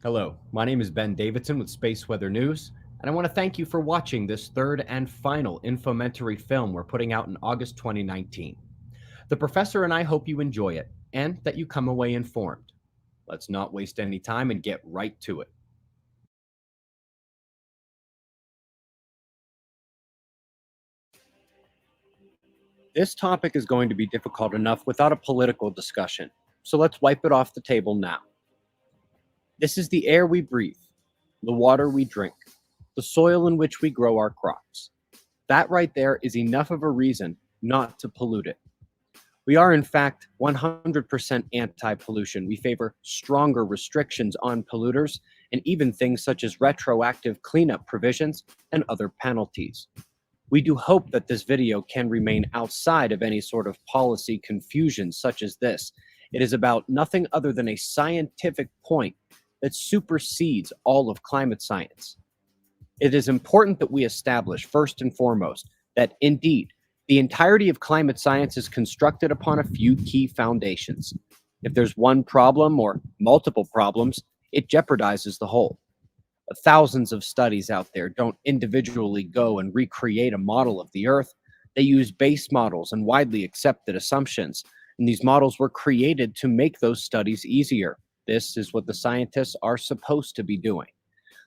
Hello, my name is Ben Davidson with Space Weather News, and I want to thank you for watching this third and final infomentary film we're putting out in August 2019. The professor and I hope you enjoy it, and that you come away informed. Let's not waste any time and get right to it. This topic is going to be difficult enough without a political discussion, so let's wipe it off the table now. This is the air we breathe, the water we drink, the soil in which we grow our crops. That right there is enough of a reason not to pollute it. We are, in fact, 100% anti-pollution. We favor stronger restrictions on polluters and even things such as retroactive cleanup provisions and other penalties. We do hope that this video can remain outside of any sort of policy confusion such as this. It is about nothing other than a scientific point that supersedes all of climate science. It is important that we establish, first and foremost, that indeed, the entirety of climate science is constructed upon a few key foundations. If there's one problem or multiple problems, it jeopardizes the whole. Thousands of studies out there don't individually go and recreate a model of the Earth. They use base models and widely accepted assumptions, and these models were created to make those studies easier. This is what the scientists are supposed to be doing.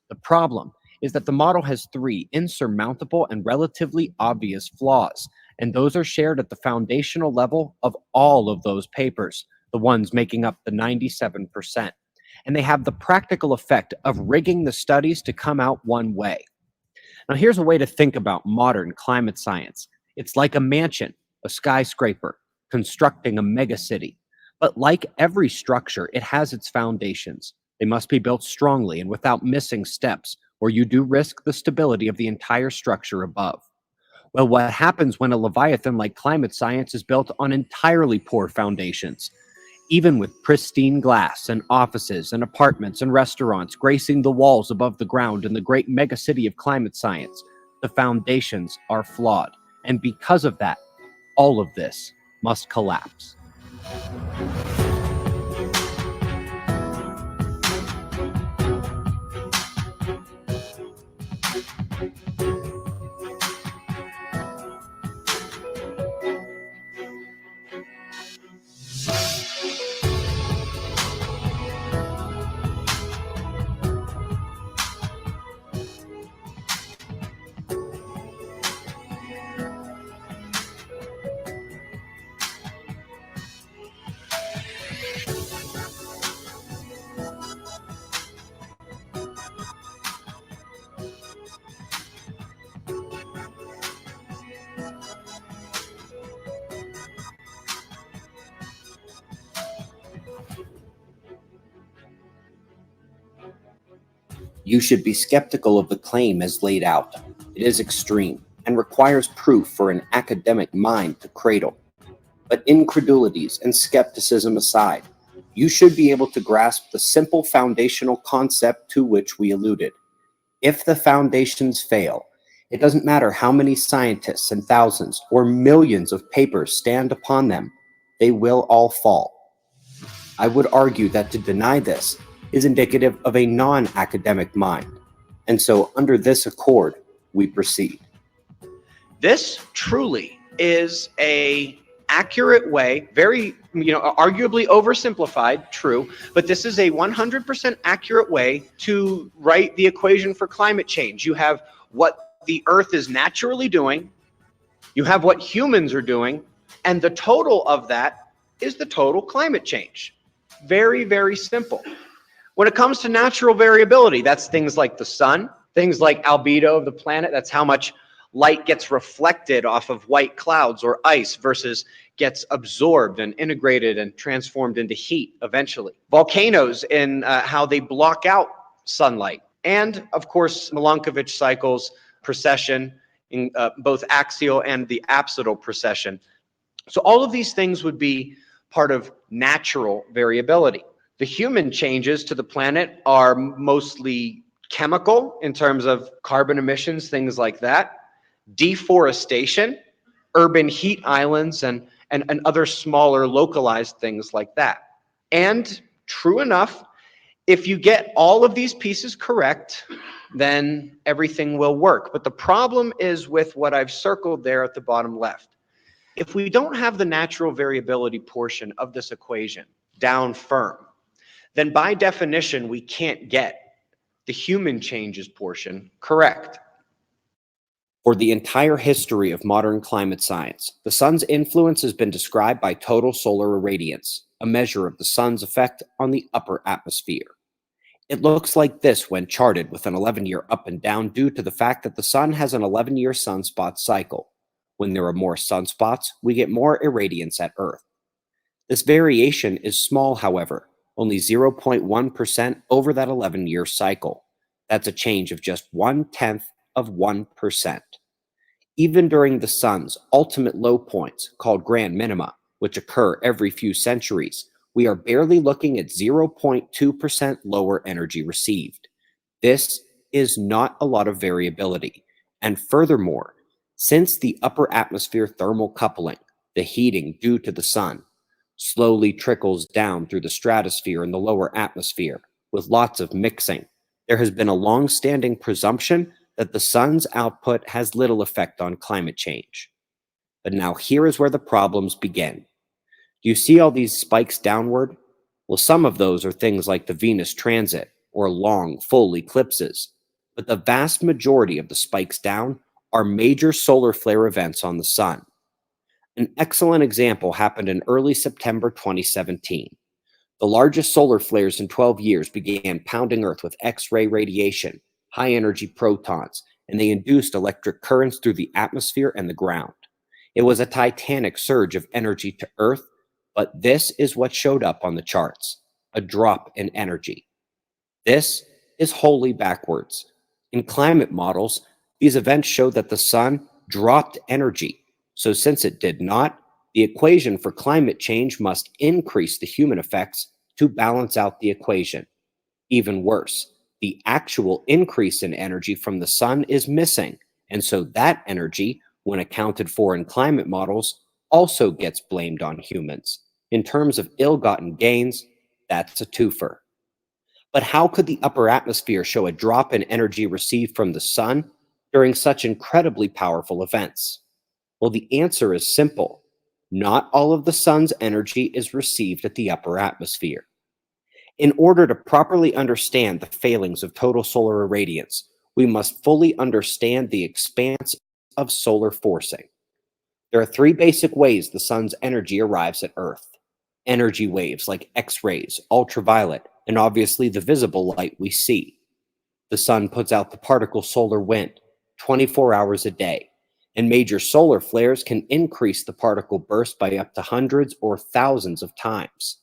The problem is that the model has three insurmountable and relatively obvious flaws, and those are shared at the foundational level of all of those papers, the ones making up the 97%. And they have the practical effect of rigging the studies to come out one way. Now, here's a way to think about modern climate science. It's like a mansion, a skyscraper, constructing a megacity. But like every structure, it has its foundations. They must be built strongly and without missing steps, or you do risk the stability of the entire structure above. Well, what happens when a leviathan like climate science is built on entirely poor foundations? Even with pristine glass and offices and apartments and restaurants gracing the walls above the ground in the great megacity of climate science, the foundations are flawed. And because of that, all of this must collapse. You should be skeptical of the claim as laid out. It is extreme and requires proof for an academic mind to cradle. But incredulities and skepticism aside, you should be able to grasp the simple foundational concept to which we alluded. If the foundations fail, it doesn't matter how many scientists and thousands or millions of papers stand upon them, they will all fall. I would argue that to deny this is indicative of a non-academic mind. And so under this accord, we proceed. This truly is a accurate way, very, arguably oversimplified, true, but this is a 100% accurate way to write the equation for climate change. You have what the Earth is naturally doing, you have what humans are doing, and the total of that is the total climate change. Very, very simple. When it comes to natural variability, that's things like the sun, things like albedo of the planet, that's how much light gets reflected off of white clouds or ice versus gets absorbed and integrated and transformed into heat eventually. Volcanoes in how they block out sunlight. And of course, Milankovitch cycles, precession, in both axial and the apsidal precession. So all of these things would be part of natural variability. The human changes to the planet are mostly chemical in terms of carbon emissions, things like that. Deforestation, urban heat islands, and other smaller localized things like that. And true enough, if you get all of these pieces correct, then everything will work. But the problem is with what I've circled there at the bottom left. If we don't have the natural variability portion of this equation down firm, then by definition, we can't get the human changes portion correct. For the entire history of modern climate science, the sun's influence has been described by total solar irradiance, a measure of the sun's effect on the upper atmosphere. It looks like this when charted with an 11-year up and down due to the fact that the sun has an 11-year sunspot cycle. When there are more sunspots, we get more irradiance at Earth. This variation is small, however, only 0.1% over that 11-year cycle. That's a change of just 1/10 of 1%. Even during the sun's ultimate low points, called grand minima, which occur every few centuries, we are barely looking at 0.2% lower energy received. This is not a lot of variability. And furthermore, since the upper atmosphere thermal coupling, the heating due to the sun, slowly trickles down through the stratosphere and the lower atmosphere with lots of mixing, there has been a long-standing presumption that the sun's output has little effect on climate change. But now here is where the problems begin. Do you see all these spikes downward? Well, some of those are things like the Venus transit or long, full eclipses. But the vast majority of the spikes down are major solar flare events on the sun. An excellent example happened in early September 2017. The largest solar flares in 12 years began pounding Earth with X-ray radiation, high-energy protons, and they induced electric currents through the atmosphere and the ground. It was a titanic surge of energy to Earth, but this is what showed up on the charts, a drop in energy. This is wholly backwards. In climate models, these events show that the sun dropped energy. So since it did not, the equation for climate change must increase the human effects to balance out the equation. Even worse, the actual increase in energy from the sun is missing, and so that energy, when accounted for in climate models, also gets blamed on humans. In terms of ill-gotten gains, that's a twofer. But how could the upper atmosphere show a drop in energy received from the sun during such incredibly powerful events? Well, the answer is simple. Not all of the sun's energy is received at the upper atmosphere. In order to properly understand the failings of total solar irradiance, we must fully understand the expanse of solar forcing. There are three basic ways the sun's energy arrives at Earth. Energy waves like X-rays, ultraviolet, and obviously the visible light we see. The sun puts out the particle solar wind 24 hours a day, and major solar flares can increase the particle burst by up to hundreds or thousands of times.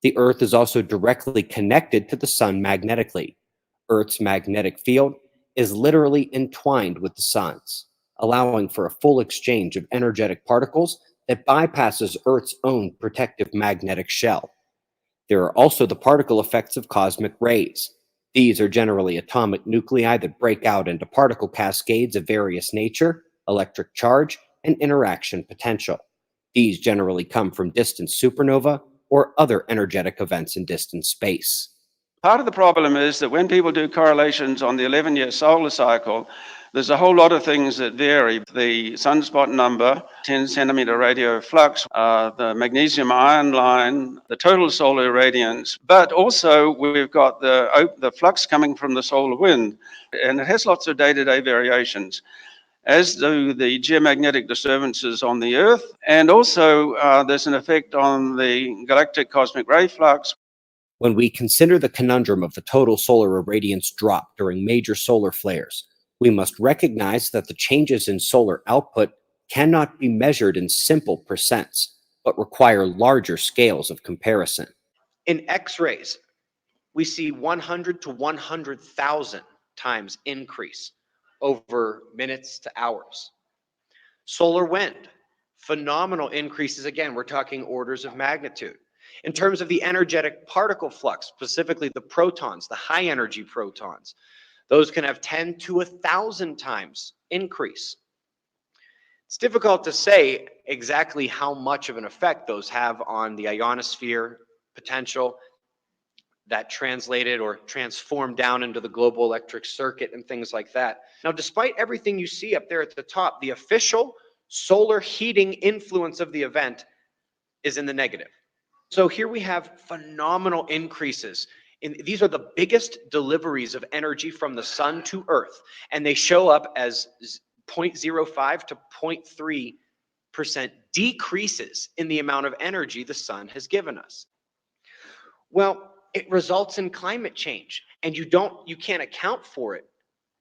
The Earth is also directly connected to the sun magnetically. Earth's magnetic field is literally entwined with the sun's, allowing for a full exchange of energetic particles that bypasses Earth's own protective magnetic shell. There are also the particle effects of cosmic rays. These are generally atomic nuclei that break out into particle cascades of various nature, electric charge, and interaction potential. These generally come from distant supernova or other energetic events in distant space. Part of the problem is that when people do correlations on the 11-year solar cycle, there's a whole lot of things that vary. The sunspot number, 10 centimeter radio flux, the magnesium ion line, the total solar irradiance, but also we've got the flux coming from the solar wind, and it has lots of day-to-day variations, as do the geomagnetic disturbances on the Earth, and also there's an effect on the galactic cosmic ray flux. When we consider the conundrum of the total solar irradiance drop during major solar flares, we must recognize that the changes in solar output cannot be measured in simple percents, but require larger scales of comparison. In X-rays, we see 100 to 100,000 times increase over minutes to hours. Solar wind, phenomenal increases. Again, we're talking orders of magnitude. In terms of the energetic particle flux, specifically the protons, the high energy protons, those can have 10 to 1,000 times increase. It's difficult to say exactly how much of an effect those have on the ionosphere potential that translated or transformed down into the global electric circuit and things like that. Now, despite everything you see up there at the top, the official solar heating influence of the event is in the negative. So here we have phenomenal increases. These are the biggest deliveries of energy from the sun to Earth, and they show up as 0.05 to 0.3% decreases in the amount of energy the sun has given us. Well, it results in climate change, and you can't account for it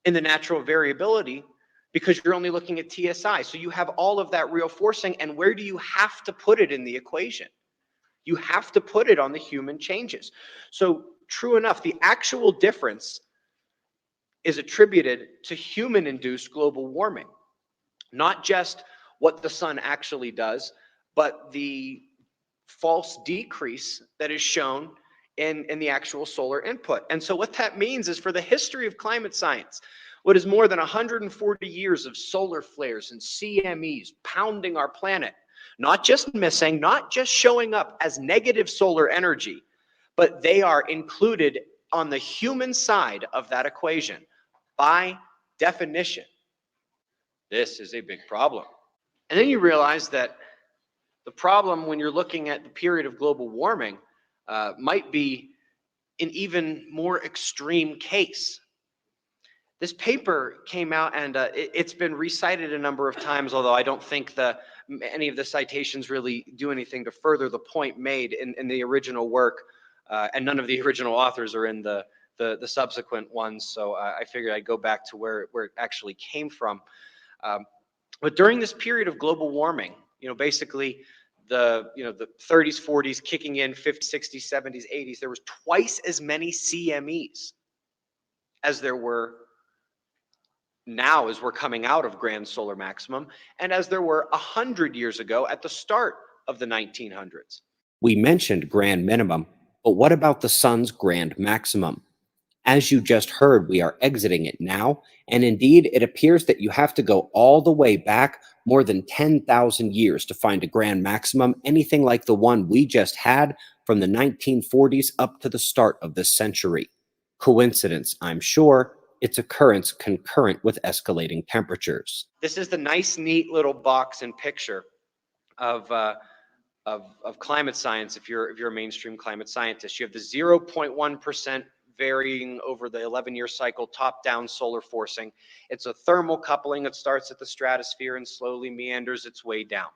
in the natural variability because you're only looking at TSI. So you have all of that real forcing, and where do you have to put it in the equation? You have to put it on the human changes. So true enough, the actual difference is attributed to human-induced global warming, not just what the sun actually does, but the false decrease that is shown in the actual solar input. And so what that means is, for the history of climate science, what is more than 140 years of solar flares and CMEs pounding our planet, not just missing, not just showing up as negative solar energy, but they are included on the human side of that equation. By definition, this is a big problem. And then you realize that the problem, when you're looking at the period of global warming, might be an even more extreme case. This paper came out, and it's been recited a number of times, although I don't think any of the citations really do anything to further the point made in the original work, and none of the original authors are in the subsequent ones, so I figured I'd go back to where it actually came from. But during this period of global warming, basically the 30s, 40s kicking in, 50s, 60s, 70s, 80s, there was twice as many CMEs as there were now as we're coming out of grand solar maximum, and as there were 100 years ago at the start of the 1900s. We mentioned grand minimum, but what about the sun's grand maximum? As you just heard, we are exiting it now, and indeed it appears that you have to go all the way back more than 10,000 years to find a grand maximum anything like the one we just had from the 1940s up to the start of this century. Coincidence, I'm sure. Its occurrence concurrent with escalating temperatures. This is the nice, neat little box and picture of climate science. If you're a mainstream climate scientist, you have the 0.1% varying over the 11-year cycle, top-down solar forcing. It's a thermal coupling that starts at the stratosphere and slowly meanders its way down.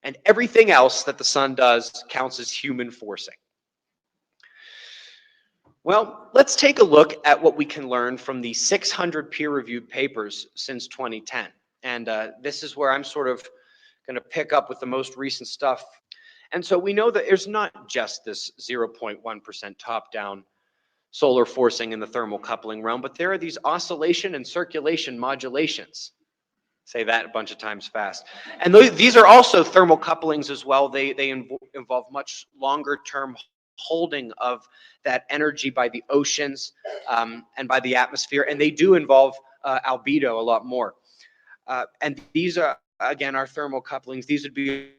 And everything else that the sun does counts as human forcing. Well, let's take a look at what we can learn from the 600 peer-reviewed papers since 2010. And this is where I'm sort of going to pick up with the most recent stuff. And so we know that there's not just this 0.1% top-down solar forcing in the thermal coupling realm, but there are these oscillation and circulation modulations. Say that a bunch of times fast. And these are also thermal couplings as well. They involve much longer term holding of that energy by the oceans and by the atmosphere, and they do involve albedo a lot more. And these are, again, our thermal couplings. These would be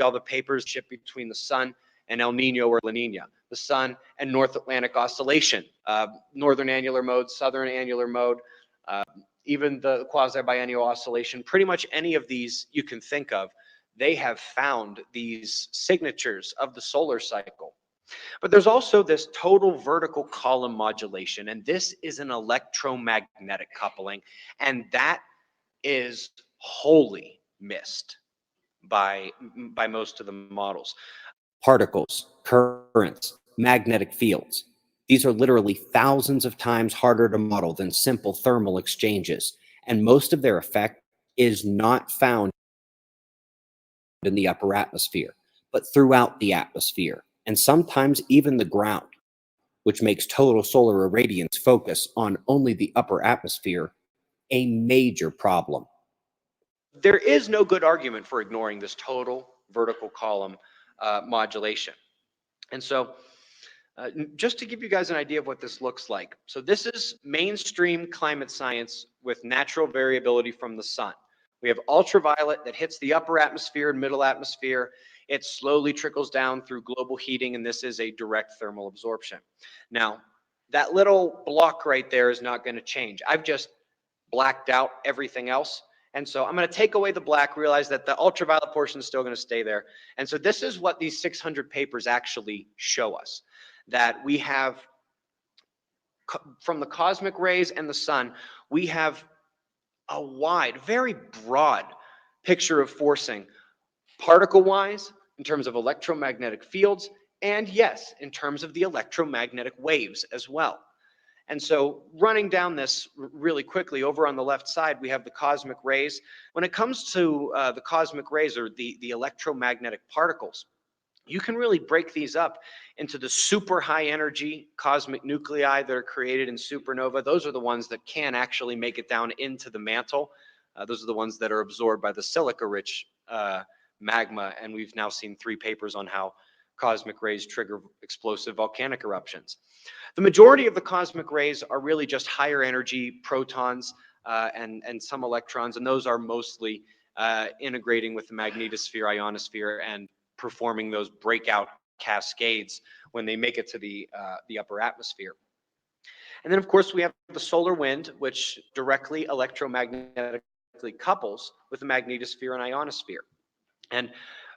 all the papers shipped between the sun and El Nino or La Nina, the Sun and North Atlantic Oscillation, Northern Annular Mode, Southern Annular Mode, even the quasi-biennial oscillation. Pretty much any of these you can think of, they have found these signatures of the solar cycle. But there's also this total vertical column modulation, and this is an electromagnetic coupling, and that is wholly missed by most of the models. Particles, currents, magnetic fields. These are literally thousands of times harder to model than simple thermal exchanges, and most of their effect is not found in the upper atmosphere, but throughout the atmosphere, and sometimes even the ground, which makes total solar irradiance focus on only the upper atmosphere a major problem. There is no good argument for ignoring this total vertical column modulation. And so just to give you guys an idea of what this looks like. So this is mainstream climate science with natural variability from the sun. We have ultraviolet that hits the upper atmosphere and middle atmosphere. It slowly trickles down through global heating, and this is a direct thermal absorption. Now, that little block right there is not going to change. I've just blacked out everything else. And so I'm going to take away the black, realize that the ultraviolet portion is still going to stay there. And so this is what these 600 papers actually show us, that we have, from the cosmic rays and the sun, we have a wide, very broad picture of forcing, particle-wise, in terms of electromagnetic fields, and yes, in terms of the electromagnetic waves as well. And so running down this really quickly, over on the left side, we have the cosmic rays. When it comes to the cosmic rays, or the electromagnetic particles, you can really break these up into the super high energy cosmic nuclei that are created in supernova. Those are the ones that can actually make it down into the mantle. Those are the ones that are absorbed by the silica-rich magma. And we've now seen 3 papers on how cosmic rays trigger explosive volcanic eruptions. The majority of the cosmic rays are really just higher energy protons and some electrons, and those are mostly integrating with the magnetosphere, ionosphere, and performing those breakout cascades when they make it to the upper atmosphere. And then, of course, we have the solar wind, which directly electromagnetically couples with the magnetosphere and ionosphere. And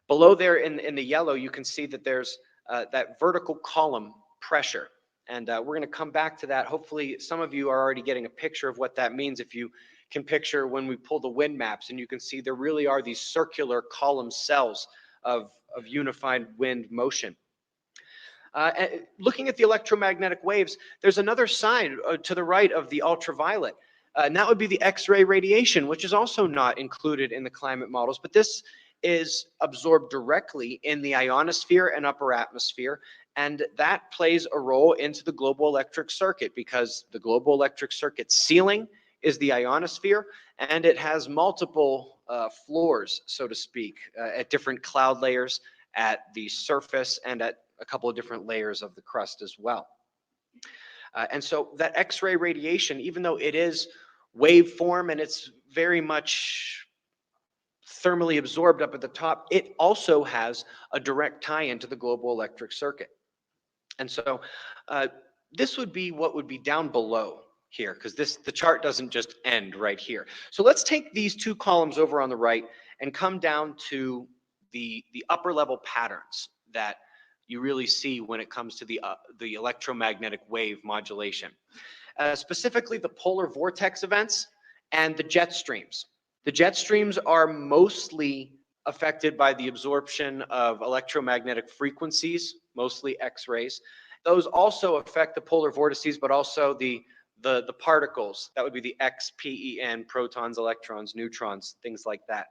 below there in the yellow, you can see that there's that vertical column pressure. And we're going to come back to that. Hopefully, some of you are already getting a picture of what that means. If you can picture when we pull the wind maps, and you can see there really are these circular column cells of unified wind motion. Looking at the electromagnetic waves, there's another side to the right of the ultraviolet. And that would be the X-ray radiation, which is also not included in the climate models. But this is absorbed directly in the ionosphere and upper atmosphere. And that plays a role into the global electric circuit, because the global electric circuit ceiling is the ionosphere, and it has multiple floors, so to speak, at different cloud layers, at the surface, and at a couple of different layers of the crust as well. And so that X-ray radiation, even though it is waveform and it's very much thermally absorbed up at the top, it also has a direct tie into the global electric circuit. And so this would be what would be down below here, because the chart doesn't just end right here. So let's take these 2 columns over on the right and come down to the upper level patterns that you really see when it comes to the electromagnetic wave modulation. Specifically the polar vortex events and the jet streams. The jet streams are mostly affected by the absorption of electromagnetic frequencies, mostly X-rays. Those also affect the polar vortices, but also the particles. That would be the XPEN, protons, electrons, neutrons, things like that.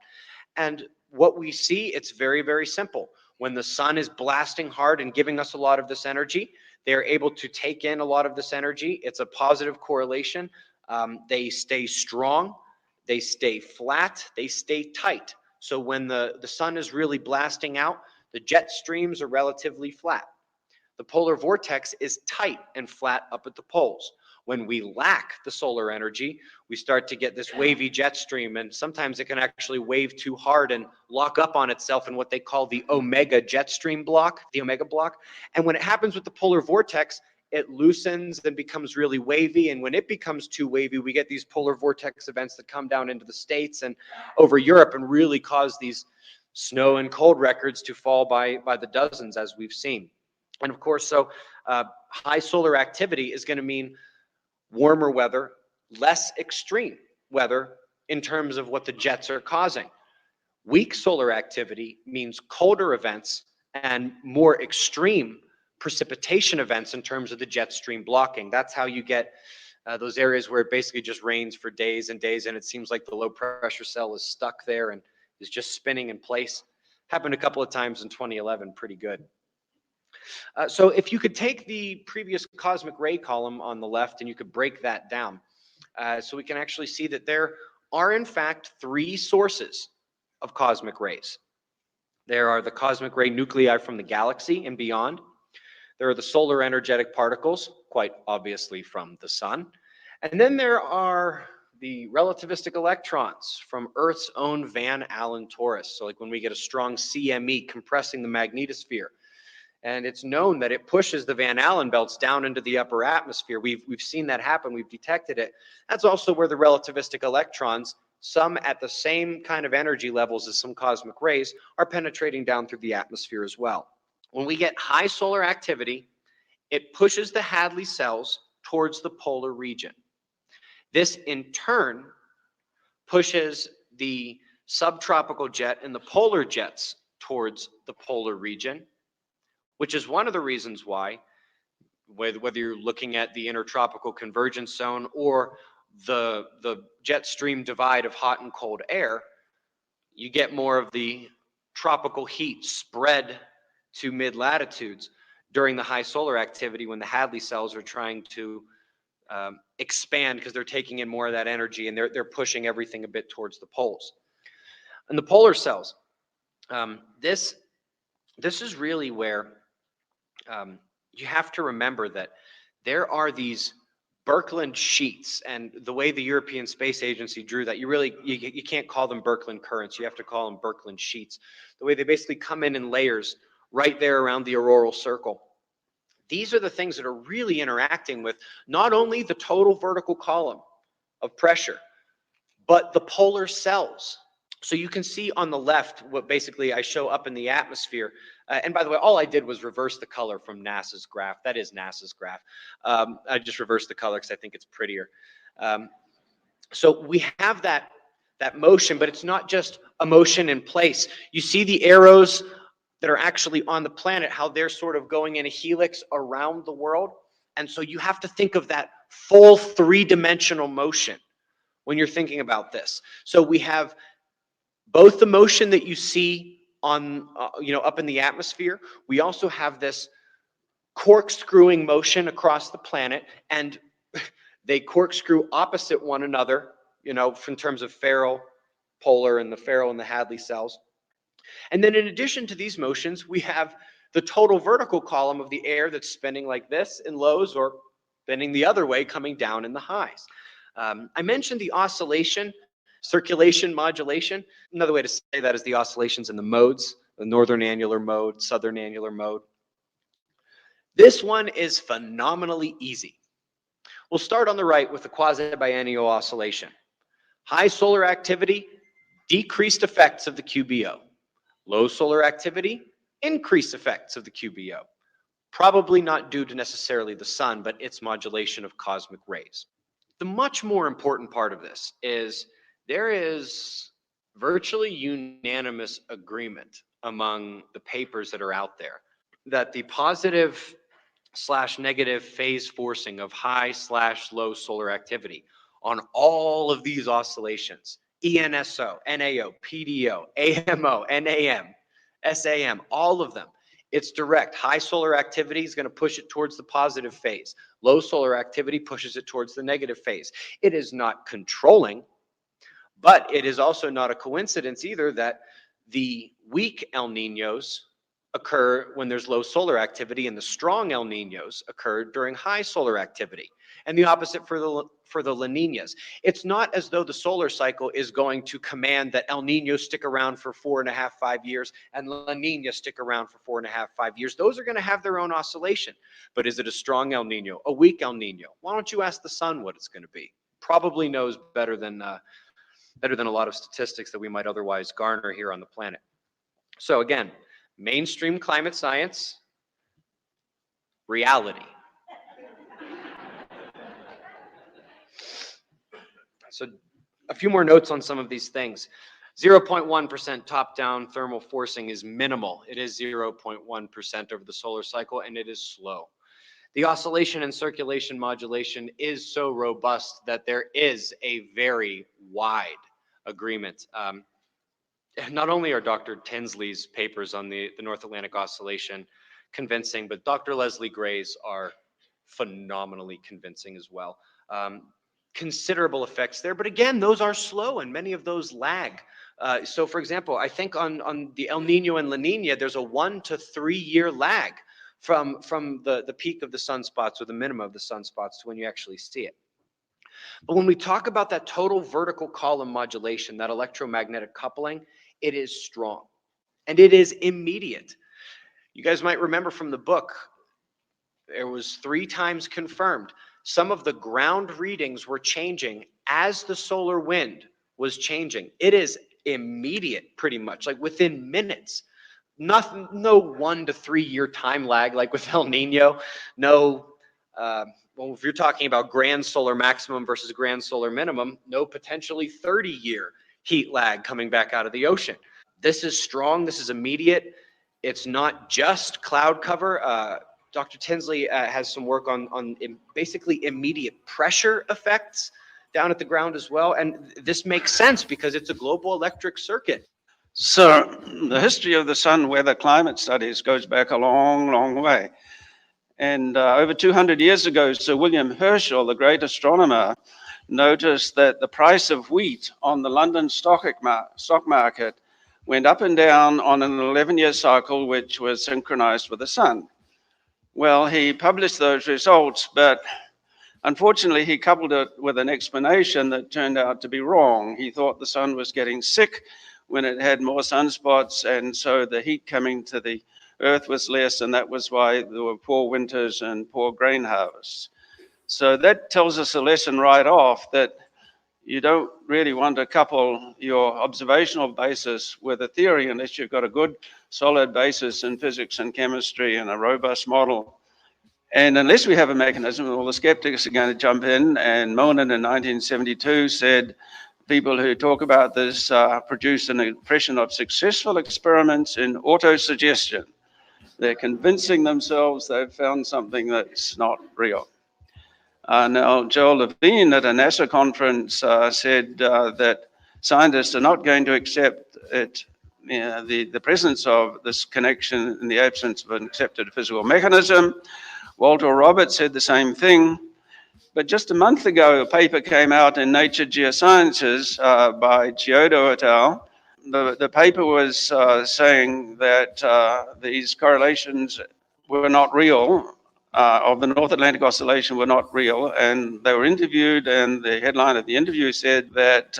And what we see, it's very, very simple. When the sun is blasting hard and giving us a lot of this energy, they're able to take in a lot of this energy. It's a positive correlation. They stay strong, they stay flat, they stay tight. So when the sun is really blasting out, the jet streams are relatively flat. The polar vortex is tight and flat up at the poles. When we lack the solar energy, we start to get this wavy jet stream, and sometimes it can actually wave too hard and lock up on itself in what they call the omega jet stream block, the omega block. And when it happens with the polar vortex, it loosens and becomes really wavy. And when it becomes too wavy, we get these polar vortex events that come down into the States and over Europe and really cause these snow and cold records to fall by the dozens, as we've seen. And of course, so high solar activity is going to mean warmer weather, less extreme weather in terms of what the jets are causing. Weak solar activity means colder events and more extreme precipitation events in terms of the jet stream blocking. That's how you get those areas where it basically just rains for days and days, and it seems like the low pressure cell is stuck there and is just spinning in place. Happened a couple of times in 2011, pretty good. So if you could take the previous cosmic ray column on the left and you could break that down, so we can actually see that there are in fact 3 sources of cosmic rays. There are the cosmic ray nuclei from the galaxy and beyond. There are the solar energetic particles, quite obviously from the sun. And then there are the relativistic electrons from Earth's own Van Allen torus. So like when we get a strong CME compressing the magnetosphere, and it's known that it pushes the Van Allen belts down into the upper atmosphere. We've seen that happen. We've detected it. That's also where the relativistic electrons, some at the same kind of energy levels as some cosmic rays, are penetrating down through the atmosphere as well. When we get high solar activity, it pushes the Hadley cells towards the polar region. This in turn pushes the subtropical jet and the polar jets towards the polar region, which is one of the reasons why, whether you're looking at the intertropical convergence zone or the jet stream divide of hot and cold air, you get more of the tropical heat spread to mid-latitudes during the high solar activity when the Hadley cells are trying to expand because they're taking in more of that energy and they're pushing everything a bit towards the poles. And the polar cells, this is really where you have to remember that there are these Birkeland sheets, and the way the European Space Agency drew that, you can't call them Birkeland currents, you have to call them Birkeland sheets. The way they basically come in layers right there around the auroral circle. These are the things that are really interacting with not only the total vertical column of pressure, but the polar cells. So you can see on the left what basically I show up in the atmosphere. And by the way, all I did was reverse the color from NASA's graph. That is NASA's graph. I just reversed the color because I think it's prettier. So we have that motion, but it's not just a motion in place. You see the arrows that are actually on the planet, how they're sort of going in a helix around the world. And so you have to think of that full 3-dimensional motion when you're thinking about this. So we have both the motion that you see on, up in the atmosphere. We also have this corkscrewing motion across the planet, and they corkscrew opposite one another, in terms of ferro, polar, and the ferro and the Hadley cells. And then in addition to these motions, we have the total vertical column of the air that's spinning like this in lows or spinning the other way coming down in the highs. I mentioned the oscillation, circulation, modulation. Another way to say that is the oscillations in the modes, the northern annular mode, southern annular mode. This one is phenomenally easy. We'll start on the right with the quasi-biennial oscillation. High solar activity, decreased effects of the QBO. Low solar activity, increased effects of the QBO. Probably not due to necessarily the sun, but its modulation of cosmic rays. The much more important part of this is there is virtually unanimous agreement among the papers that are out there that the positive / negative phase forcing of high / low solar activity on all of these oscillations, ENSO, NAO, PDO, AMO, NAM, SAM, all of them, it's direct. High solar activity is going to push it towards the positive phase. Low solar activity pushes it towards the negative phase. It is not controlling, but it is also not a coincidence either that the weak El Niños occur when there's low solar activity, and the strong El Ninos occur during high solar activity. And the opposite for the La Ninas. It's not as though the solar cycle is going to command that El Ninos stick around for 4.5, 5 years and La Nina stick around for 4.5, 5 years. Those are going to have their own oscillation. But is it a strong El Nino, a weak El Nino? Why don't you ask the sun what it's going to be? Probably knows better than a lot of statistics that we might otherwise garner here on the planet. So again, mainstream climate science, reality. So a few more notes on some of these things. 0.1% top-down thermal forcing is minimal. It is 0.1% over the solar cycle, and it is slow. The oscillation and circulation modulation is so robust that there is a very wide agreement. Not only are Dr. Tinsley's papers on the North Atlantic Oscillation convincing, but Dr. Leslie Gray's are phenomenally convincing as well. Considerable effects there, but again, those are slow and many of those lag. So for example, I think on the El Nino and La Nina, there's a 1 to 3 year lag from the peak of the sunspots or the minimum of the sunspots to when you actually see it. But when we talk about that total vertical column modulation, that electromagnetic coupling, it is strong and it is immediate. You guys might remember from the book, it was 3 times confirmed. Some of the ground readings were changing as the solar wind was changing. It is immediate, pretty much, like within minutes. Nothing, no 1 to 3 year time lag like with El Nino. No, well, if you're talking about grand solar maximum versus grand solar minimum, no potentially 30-year heat lag coming back out of the ocean. This is strong. This is immediate. It's not just cloud cover. Dr. Tinsley has some work on basically immediate pressure effects down at the ground as well. And this makes sense because it's a global electric circuit. So the history of the sun weather climate studies goes back a long, long way. And over 200 years ago, Sir William Herschel, the great astronomer, noticed that the price of wheat on the London stock market went up and down on an 11-year cycle, which was synchronized with the sun. Well, he published those results, but unfortunately, he coupled it with an explanation that turned out to be wrong. He thought the sun was getting sick when it had more sunspots, and so the heat coming to the earth was less, and that was why there were poor winters and poor grain harvests. So that tells us a lesson right off that you don't really want to couple your observational basis with a theory unless you've got a good solid basis in physics and chemistry and a robust model. And unless we have a mechanism, all the skeptics are going to jump in. And Monin in 1972 said, people who talk about this produce an impression of successful experiments in autosuggestion. They're convincing themselves they've found something that's not real. Now, Joel Levine at a NASA conference said that scientists are not going to accept it, the presence of this connection in the absence of an accepted physical mechanism. Walter Roberts said the same thing. But just a month ago, a paper came out in Nature Geosciences by Chiodo et al. The paper was saying that these correlations were not real, of the North Atlantic Oscillation were not real, and they were interviewed, and the headline of the interview said that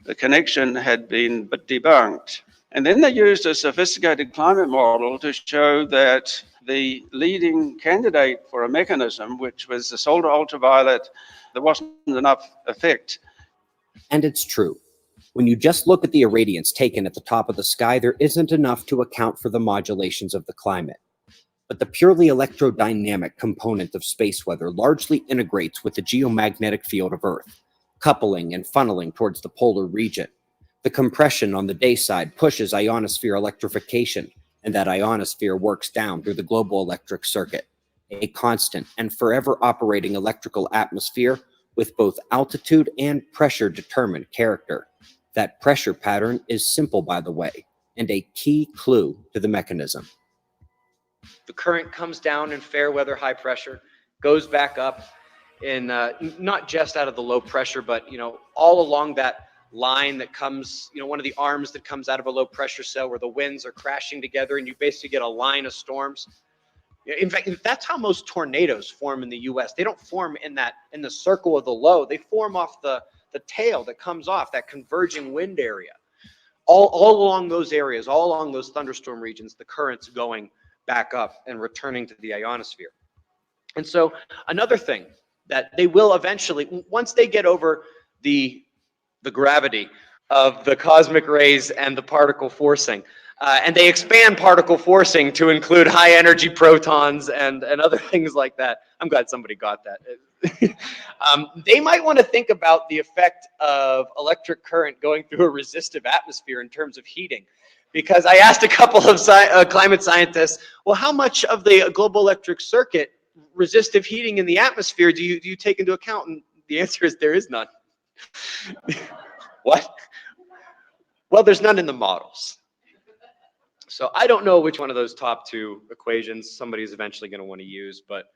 the connection had been debunked. And then they used a sophisticated climate model to show that the leading candidate for a mechanism, which was the solar ultraviolet, there wasn't enough effect. And it's true. When you just look at the irradiance taken at the top of the sky, there isn't enough to account for the modulations of the climate. But the purely electrodynamic component of space weather largely integrates with the geomagnetic field of Earth, coupling and funneling towards the polar region. The compression on the day side pushes ionosphere electrification, and that ionosphere works down through the global electric circuit, a constant and forever operating electrical atmosphere with both altitude and pressure determined character. That pressure pattern is simple, by the way, and a key clue to the mechanism. The current comes down in fair weather high pressure, goes back up in not just out of the low pressure, but all along that line that comes, one of the arms that comes out of a low pressure cell where the winds are crashing together and you basically get a line of storms. In fact, that's how most tornadoes form in the US. They don't form in the circle of the low. They form off the tail that comes off that converging wind area. All along those areas, all along those thunderstorm regions, the current's going back up and returning to the ionosphere. And so another thing that they will eventually, once they get over the gravity of the cosmic rays and the particle forcing, and they expand particle forcing to include high energy protons and other things like that. I'm glad somebody got that. They might want to think about the effect of electric current going through a resistive atmosphere in terms of heating. Because I asked a couple of climate scientists, well, how much of the global electric circuit resistive heating in the atmosphere do you take into account? And the answer is there is none. What? Well, there's none in the models. So I don't know which one of those top two equations somebody's eventually going to want to use, but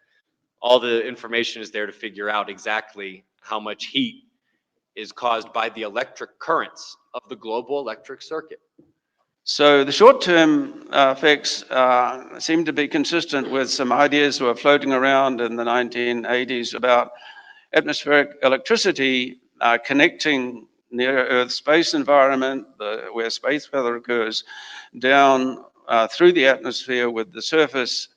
all the information is there to figure out exactly how much heat is caused by the electric currents of the global electric circuit. So the short-term effects seem to be consistent with some ideas that were floating around in the 1980s about atmospheric electricity connecting near Earth space environment, where space weather occurs, down through the atmosphere with the surface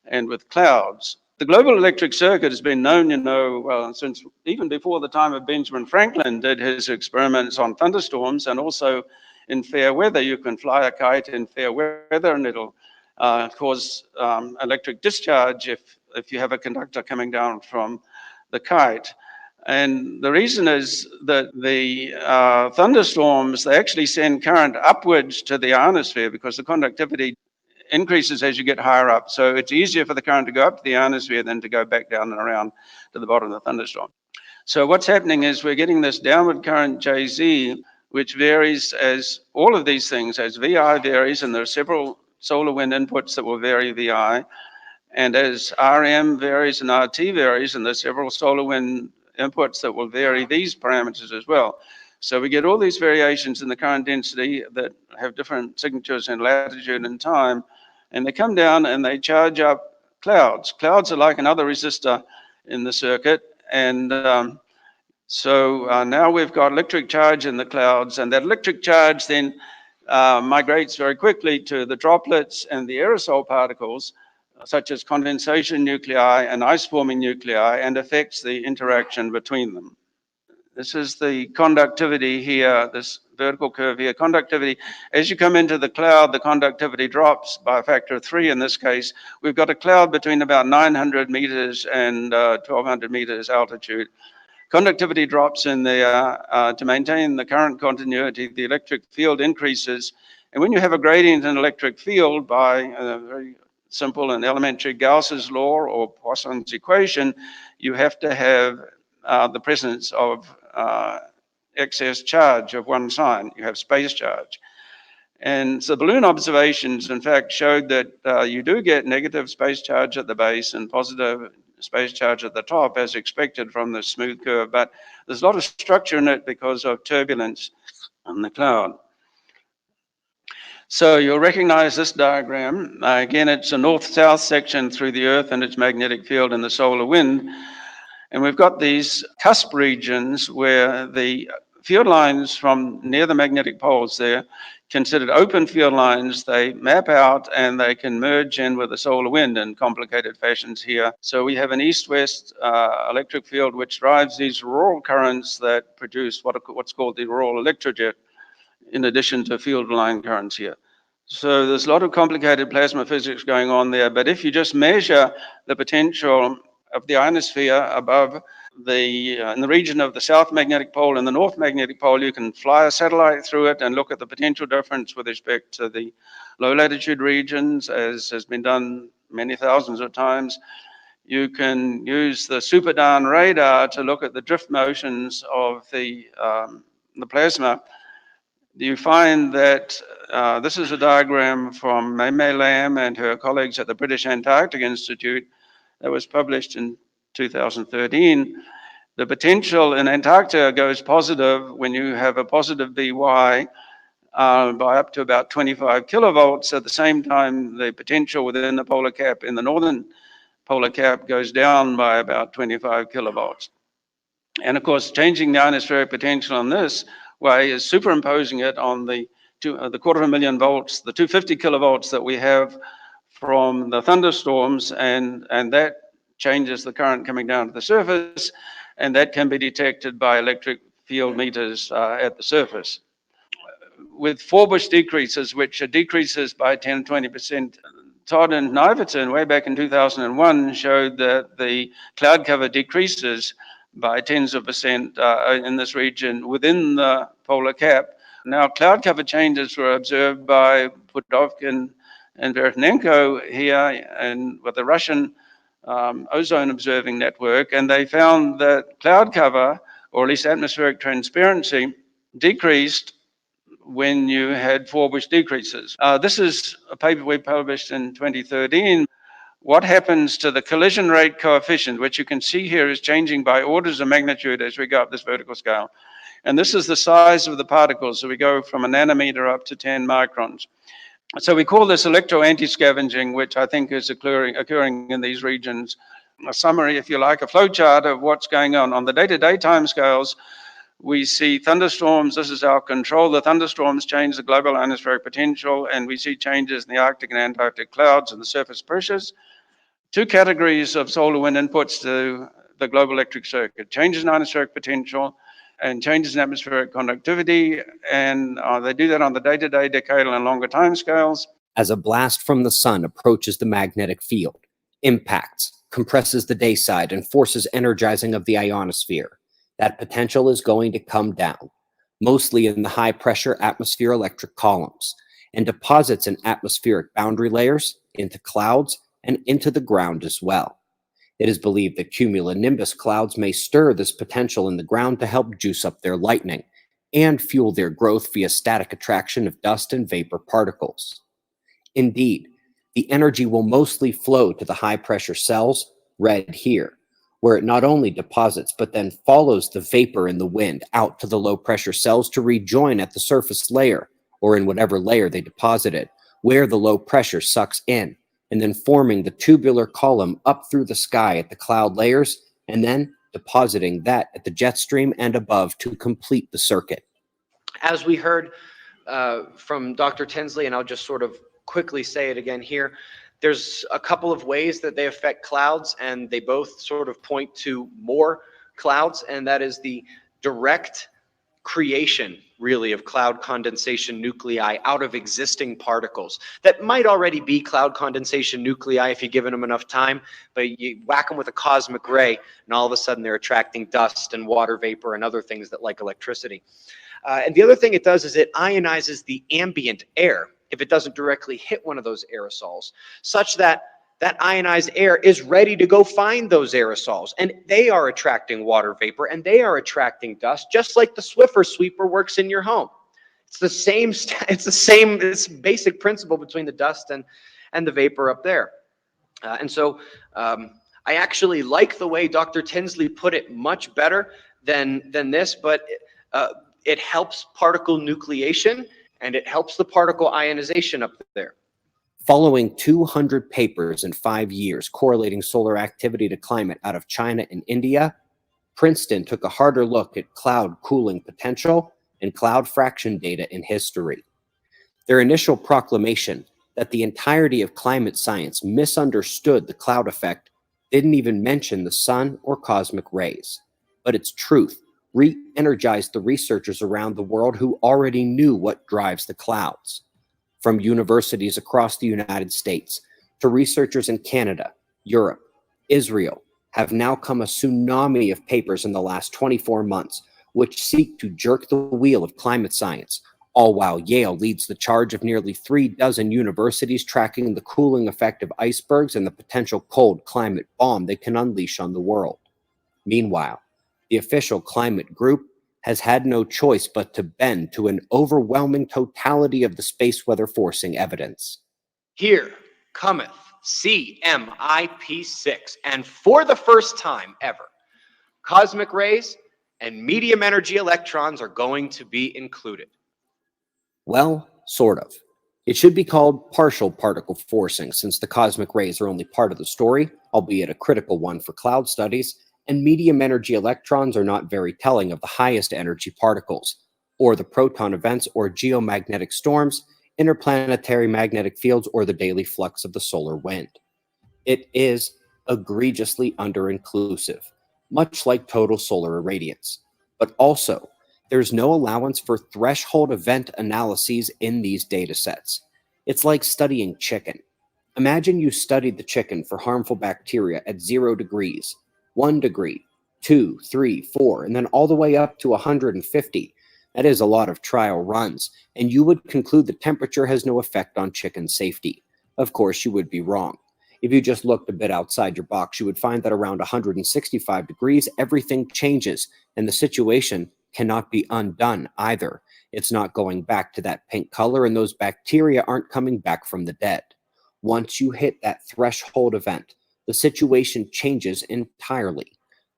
and with clouds. The global electric circuit has been known, well, since even before the time of Benjamin Franklin did his experiments on thunderstorms, and also in fair weather. You can fly a kite in fair weather and it'll cause electric discharge if you have a conductor coming down from the kite. And the reason is that the thunderstorms, they actually send current upwards to the ionosphere because the conductivity increases as you get higher up. So it's easier for the current to go up to the ionosphere than to go back down and around to the bottom of the thunderstorm. So what's happening is we're getting this downward current JZ, which varies as all of these things, as VI varies, and there are several solar wind inputs that will vary VI, and as RM varies and RT varies, and there's several solar wind inputs that will vary these parameters as well. So we get all these variations in the current density that have different signatures in latitude and time, and they come down and they charge up clouds. Clouds are like another resistor in the circuit, and so now we've got electric charge in the clouds, and that electric charge then migrates very quickly to the droplets and the aerosol particles, such as condensation nuclei and ice-forming nuclei, and affects the interaction between them. This is the conductivity here, this vertical curve here. Conductivity, as you come into the cloud, the conductivity drops by a factor of 3 in this case. We've got a cloud between about 900 meters and 1200 meters altitude. Conductivity drops in there to maintain the current continuity. The electric field increases. And when you have a gradient in electric field by a very simple and elementary Gauss's law or Poisson's equation, you have to have the presence of excess charge of one sign. You have space charge. And so balloon observations, in fact, showed that you do get negative space charge at the base and positive space charge at the top, as expected from the smooth curve. But there's a lot of structure in it because of turbulence in the cloud. So you'll recognize this diagram. Again, it's a north-south section through the Earth and its magnetic field and the solar wind. And we've got these cusp regions where the field lines from near the magnetic poles, they're considered open field lines. They map out and they can merge in with the solar wind in complicated fashions here. So we have an east-west electric field which drives these auroral currents that produce what's called the auroral electrojet, in addition to field line currents here. So there's a lot of complicated plasma physics going on there, but if you just measure the potential of the ionosphere above in the region of the south magnetic pole and the north magnetic pole, you can fly a satellite through it and look at the potential difference with respect to the low latitude regions, as has been done many thousands of times. You can use the super-down radar to look at the drift motions of the plasma. You find that this is a diagram from Mei Lam and her colleagues at the British Antarctic Institute that was published in 2013. The potential in Antarctica goes positive when you have a positive Vy by up to about 25 kilovolts. At the same time, the potential within the polar cap in the northern polar cap goes down by about 25 kilovolts. And of course, changing the ionospheric potential in this way is superimposing it on the 250,000 volts, the 250 kilovolts that we have from the thunderstorms, and that changes the current coming down to the surface, and that can be detected by electric field meters at the surface. With Forbush decreases, which are decreases by 10 20%, Todd and Niverton, way back in 2001, showed that the cloud cover decreases by tens of percent in this region within the polar cap. Now, cloud cover changes were observed by Pudovkin and Vertnenko here and with the Russian ozone observing network, and they found that cloud cover, or at least atmospheric transparency, decreased when you had Forbush decreases. This is a paper we published in 2013. What happens to the collision rate coefficient, which you can see here is changing by orders of magnitude as we go up this vertical scale. And this is the size of the particles. So we go from a nanometer up to 10 microns. So we call this electro-anti-scavenging, which I think is occurring in these regions. A summary, if you like, a flowchart of what's going on. On the day-to-day timescales, we see thunderstorms. This is our control. The thunderstorms change the global ionospheric potential, and we see changes in the Arctic and Antarctic clouds and the surface pressures. Two categories of solar wind inputs to the global electric circuit: changes in ionospheric potential and changes in atmospheric conductivity. And they do that on the day-to-day, decadal, and longer timescales. As a blast from the sun approaches the magnetic field, impacts, compresses the day side, and forces energizing of the ionosphere, that potential is going to come down, mostly in the high-pressure atmosphere electric columns, and deposits in atmospheric boundary layers, into clouds, and into the ground as well. It is believed that cumulonimbus clouds may stir this potential in the ground to help juice up their lightning and fuel their growth via static attraction of dust and vapor particles. Indeed, the energy will mostly flow to the high-pressure cells, read here, where it not only deposits but then follows the vapor in the wind out to the low-pressure cells to rejoin at the surface layer, or in whatever layer they deposited, where the low pressure sucks in, and then forming the tubular column up through the sky at the cloud layers, and then depositing that at the jet stream and above to complete the circuit. As we heard from Dr. Tinsley, and I'll just sort of quickly say it again here, there's a couple of ways that they affect clouds, and they both sort of point to more clouds, and that is the direct creation, really, of cloud condensation nuclei out of existing particles that might already be cloud condensation nuclei if you've given them enough time, but you whack them with a cosmic ray, and all of a sudden they're attracting dust and water vapor and other things that like electricity. And the other thing it does is it ionizes the ambient air if it doesn't directly hit one of those aerosols, such that that ionized air is ready to go find those aerosols, and they are attracting water vapor and they are attracting dust, just like the Swiffer sweeper works in your home. It's the same. It's basic principle between the dust and the vapor up there. And so I actually like the way Dr. Tinsley put it much better than this, but it helps particle nucleation and it helps the particle ionization up there. Following 200 papers in 5 years correlating solar activity to climate out of China and India, Princeton took a harder look at cloud cooling potential and cloud fraction data in history. Their initial proclamation that the entirety of climate science misunderstood the cloud effect didn't even mention the sun or cosmic rays. But its truth re-energized the researchers around the world who already knew what drives the clouds. From universities across the United States to researchers in Canada, Europe, Israel, have now come a tsunami of papers in the last 24 months which seek to jerk the wheel of climate science, all while Yale leads the charge of nearly 36 universities tracking the cooling effect of icebergs and the potential cold climate bomb they can unleash on the world. Meanwhile, the official climate group has had no choice but to bend to an overwhelming totality of the space weather forcing evidence. Here cometh CMIP6, and for the first time ever, cosmic rays, and medium energy electrons are going to be included. Well, sort of. It should be called partial particle forcing, since the cosmic rays are only part of the story, albeit a critical one for cloud studies, and medium energy electrons are not very telling of the highest energy particles, or the proton events or geomagnetic storms, interplanetary magnetic fields, or the daily flux of the solar wind. It is egregiously under-inclusive, much like total solar irradiance. But also, there's no allowance for threshold event analyses in these data sets. It's like studying chicken. Imagine you studied the chicken for harmful bacteria at 0 degrees, 1 degree, 2, 3, 4, and then all the way up to 150. That is a lot of trial runs, and you would conclude the temperature has no effect on chicken safety. Of course, you would be wrong. If you just looked a bit outside your box, you would find that around 165 degrees, everything changes, and the situation cannot be undone either. It's not going back to that pink color, and those bacteria aren't coming back from the dead. Once you hit that threshold event, the situation changes entirely.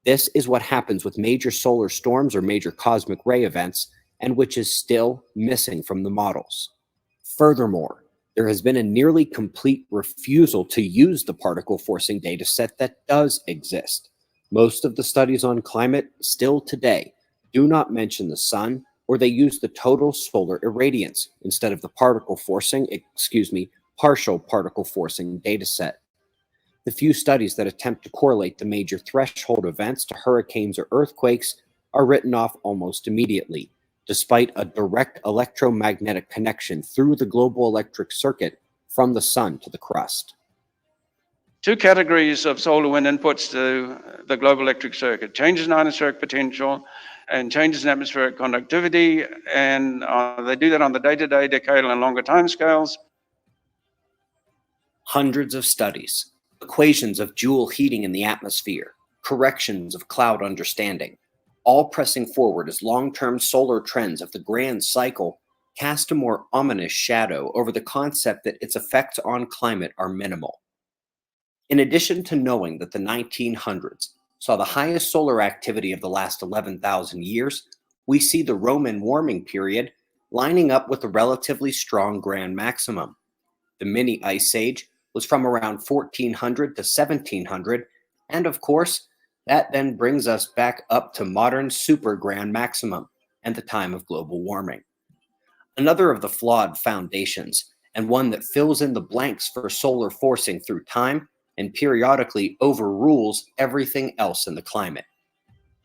This is what happens with major solar storms or major cosmic ray events, and which is still missing from the models. Furthermore, there has been a nearly complete refusal to use the particle forcing data set that does exist. Most of the studies on climate still today do not mention the sun, or they use the total solar irradiance instead of the partial particle forcing data set. The few studies that attempt to correlate the major threshold events to hurricanes or earthquakes are written off almost immediately, despite a direct electromagnetic connection through the global electric circuit from the sun to the crust. Two categories of solar wind inputs to the global electric circuit: changes in ionospheric potential and changes in atmospheric conductivity, and they do that on the day-to-day, decadal, and longer timescales. Hundreds of studies, equations of Joule heating in the atmosphere, corrections of cloud understanding, all pressing forward as long-term solar trends of the grand cycle cast a more ominous shadow over the concept that its effects on climate are minimal. In addition to knowing that the 1900s saw the highest solar activity of the last 11,000 years, we see the Roman warming period lining up with a relatively strong grand maximum. The mini ice age was from around 1400 to 1700, and of course, that then brings us back up to modern super grand maximum and the time of global warming. Another of the flawed foundations, and one that fills in the blanks for solar forcing through time and periodically overrules everything else in the climate.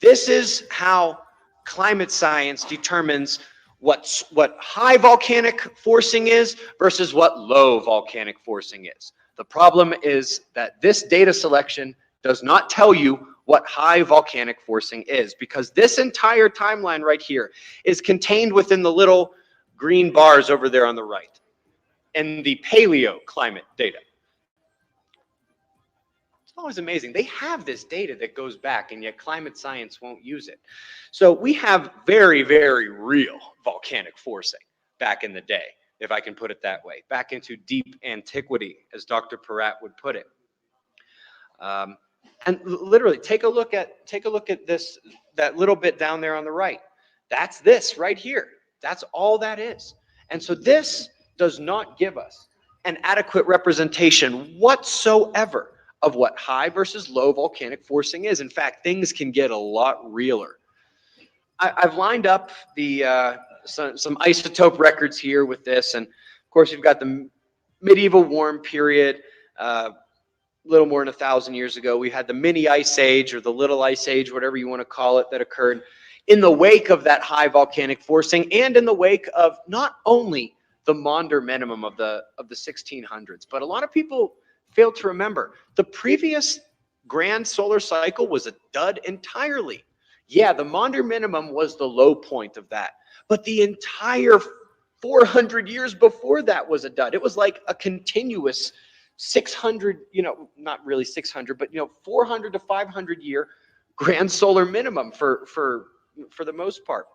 This is how climate science determines what high volcanic forcing is versus what low volcanic forcing is. The problem is that this data selection does not tell you what high volcanic forcing is, because this entire timeline right here is contained within the little green bars over there on the right in the paleo climate data. It's always amazing. They have this data that goes back, and yet climate science won't use it. So we have very, very real volcanic forcing back in the day, if I can put it that way, back into deep antiquity, as Dr. Peratt would put it. And literally, take a look at this, that little bit down there on the right. That's this right here. That's all that is. And so this does not give us an adequate representation whatsoever of what high versus low volcanic forcing is. In fact, things can get a lot realer. I've lined up the some isotope records here with this, and of course you've got the medieval warm period. A little more than 1,000 years ago, we had the mini ice age, or the little ice age, whatever you want to call it, that occurred in the wake of that high volcanic forcing, and in the wake of not only the Maunder minimum of the 1600s, but a lot of people fail to remember the previous grand solar cycle was a dud entirely. Yeah, the Maunder minimum was the low point of that, but the entire 400 years before that was a dud. It was like a continuous 600, not really 600, but 400 to 500 year grand solar minimum for the most part.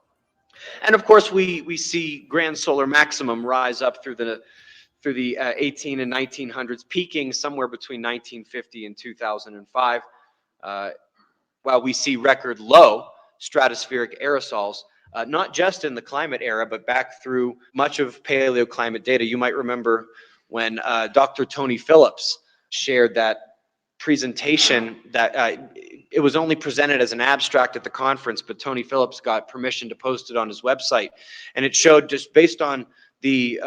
And of course, we see grand solar maximum rise up through the 18 and 1900s, peaking somewhere between 1950 and 2005. while we see record low stratospheric aerosols, not just in the climate era, but back through much of paleoclimate data. You might remember when Dr. Tony Phillips shared that presentation that it was only presented as an abstract at the conference, but Tony Phillips got permission to post it on his website, and it showed, just based on the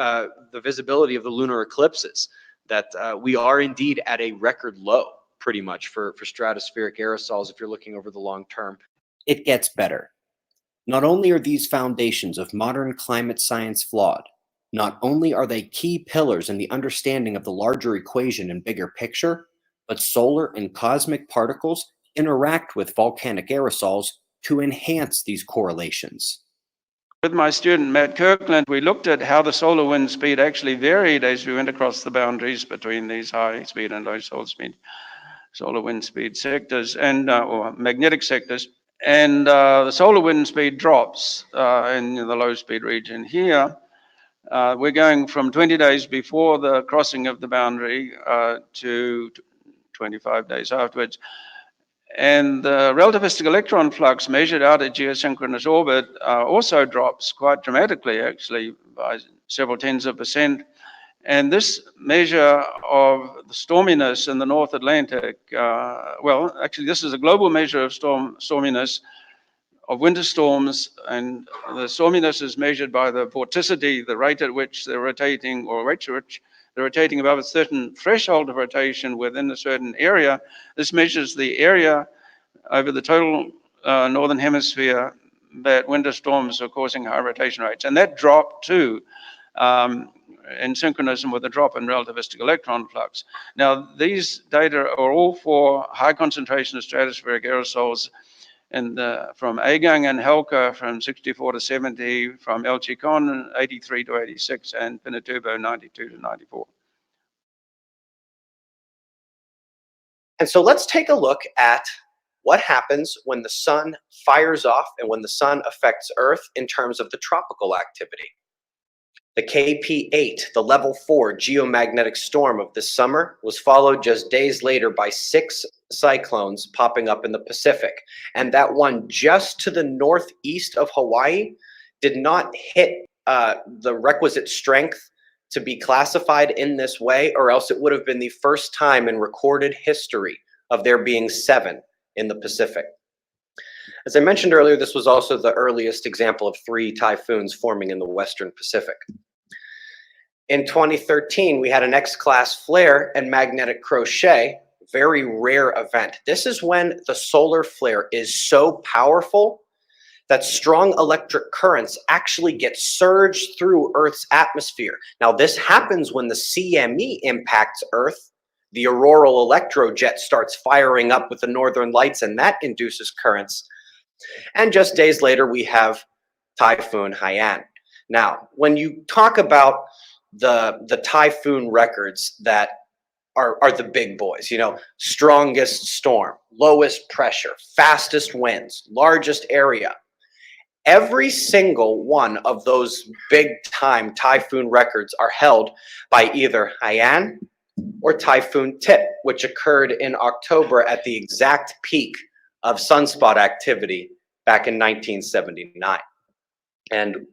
visibility of the lunar eclipses, that we are indeed at a record low, pretty much, for stratospheric aerosols if you're looking over the long term. It gets better. Not only are these foundations of modern climate science flawed, not only are they key pillars in the understanding of the larger equation and bigger picture, but solar and cosmic particles interact with volcanic aerosols to enhance these correlations. With my student Matt Kirkland, we looked at how the solar wind speed actually varied as we went across the boundaries between these high speed and low solar wind speed sectors, and or magnetic sectors. And the solar wind speed drops in the low speed region. Here, we're going from 20 days before the crossing of the boundary to 25 days afterwards. And the relativistic electron flux measured out at geosynchronous orbit also drops quite dramatically, actually, by several tens of %. And this measure of the storminess in the North Atlantic, well, actually, this is a global measure of storminess of winter storms, and the storminess is measured by the vorticity, the rate at which they're rotating, or rate at which they're rotating above a certain threshold of rotation within a certain area. This measures the area over the total northern hemisphere that winter storms are causing high rotation rates, and that dropped too, in synchronism with a drop in relativistic electron flux. Now, these data are all for high concentration of stratospheric aerosols from Agang and Helka from 64 to 70, from El Chicon 83 to 86, and Pinatubo 92 to 94. And so let's take a look at what happens when the sun fires off and when the sun affects Earth in terms of the tropical activity. The KP8, the level 4 geomagnetic storm of this summer, was followed just days later by 6 cyclones popping up in the Pacific. And that one just to the northeast of Hawaii did not hit the requisite strength to be classified in this way, or else it would have been the first time in recorded history of there being 7 in the Pacific. As I mentioned earlier, this was also the earliest example of 3 typhoons forming in the Western Pacific. In 2013, we had an X-class flare and magnetic crochet, very rare event. This is when the solar flare is so powerful that strong electric currents actually get surged through Earth's atmosphere. Now, this happens when the CME impacts Earth. The auroral electrojet starts firing up with the northern lights, and that induces currents. And just days later, we have Typhoon Haiyan. Now, when you talk about the typhoon records that are the big boys, you know, strongest storm, lowest pressure, fastest winds, largest area, every single one of those big time typhoon records are held by either Haiyan or Typhoon Tip, which occurred in October at the exact peak of sunspot activity back in 1979. And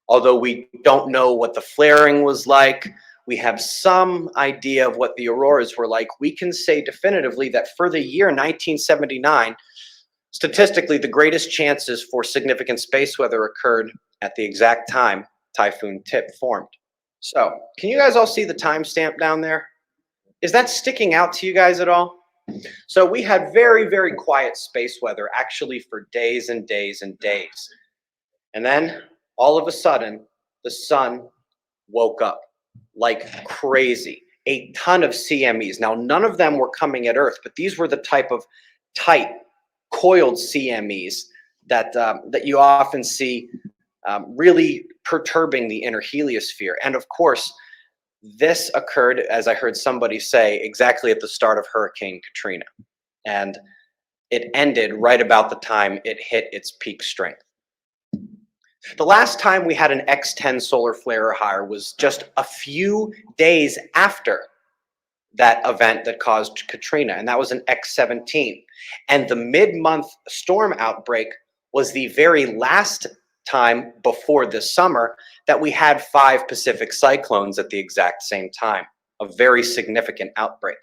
although we don't know what the flaring was like, we have some idea of what the auroras were like. We can say definitively that for the year 1979, statistically, the greatest chances for significant space weather occurred at the exact time Typhoon Tip formed. So, can you guys all see the timestamp down there? Is that sticking out to you guys at all? So we had very, very quiet space weather actually for days and days and days. And then all of a sudden, the sun woke up like crazy. A ton of CMEs. Now, none of them were coming at Earth, but these were the type of tight, coiled CMEs that you often see really perturbing the inner heliosphere. And of course, this occurred, as I heard somebody say, exactly at the start of Hurricane Katrina. And it ended right about the time it hit its peak strength. The last time we had an X10 solar flare or higher was just a few days after that event that caused Katrina, and that was an X-17. And the mid-month storm outbreak was the very last time before this summer that we had 5 Pacific cyclones at the exact same time, a very significant outbreak.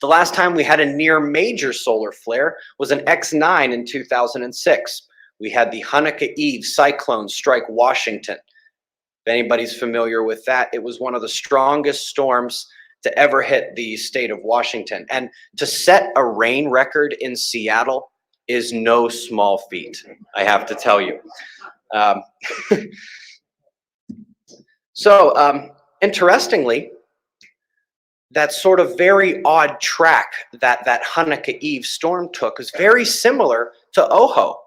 The last time we had a near major solar flare was an X9 in 2006. We had the Hanukkah Eve cyclone strike Washington. If anybody's familiar with that, it was one of the strongest storms to ever hit the state of Washington. And to set a rain record in Seattle is no small feat, I have to tell you. Interestingly, that sort of very odd track that Hanukkah Eve storm took is very similar to Oho,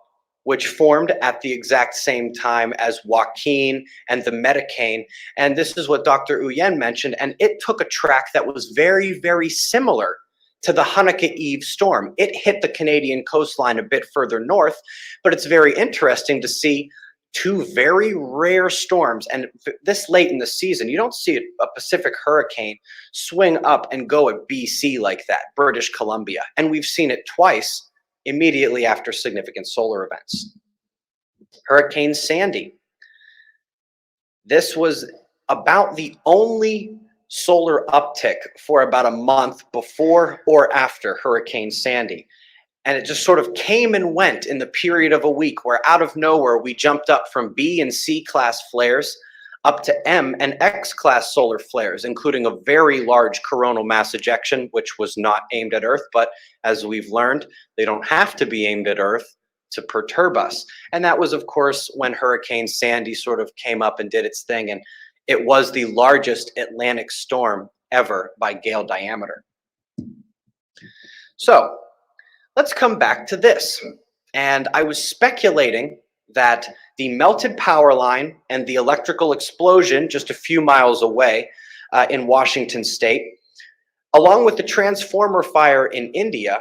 which formed at the exact same time as Joaquin and the Metacane. And this is what Dr. Uyen mentioned, and it took a track that was very, very similar to the Hanukkah Eve storm. It hit the Canadian coastline a bit further north, but it's very interesting to see 2 very rare storms. And this late in the season, you don't see a Pacific hurricane swing up and go at BC like that, British Columbia. And we've seen it twice immediately after significant solar events. Hurricane Sandy. This was about the only solar uptick for about a month before or after Hurricane Sandy. And it just sort of came and went in the period of a week, where out of nowhere we jumped up from B and C class flares up to M and X class solar flares, including a very large coronal mass ejection, which was not aimed at Earth, but as we've learned, they don't have to be aimed at Earth to perturb us. And that was, of course, when Hurricane Sandy sort of came up and did its thing, and it was the largest Atlantic storm ever by gale diameter. So let's come back to this. And I was speculating that the melted power line and the electrical explosion just a few miles away in Washington state, along with the transformer fire in India,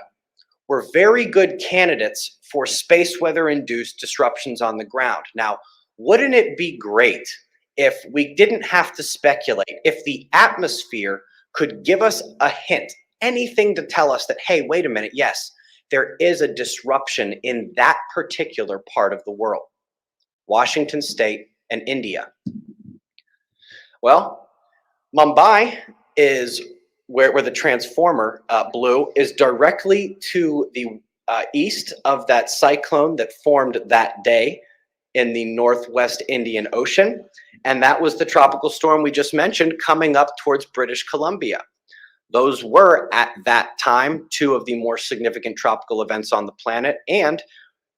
were very good candidates for space weather-induced disruptions on the ground. Now, wouldn't it be great if we didn't have to speculate, if the atmosphere could give us a hint, anything to tell us that, hey, wait a minute, yes, there is a disruption in that particular part of the world, Washington state and India. Well, Mumbai is where the transformer blew, is directly to the east of that cyclone that formed that day in the northwest Indian Ocean. And that was the tropical storm we just mentioned coming up towards British Columbia. Those were, at that time, 2 of the more significant tropical events on the planet. And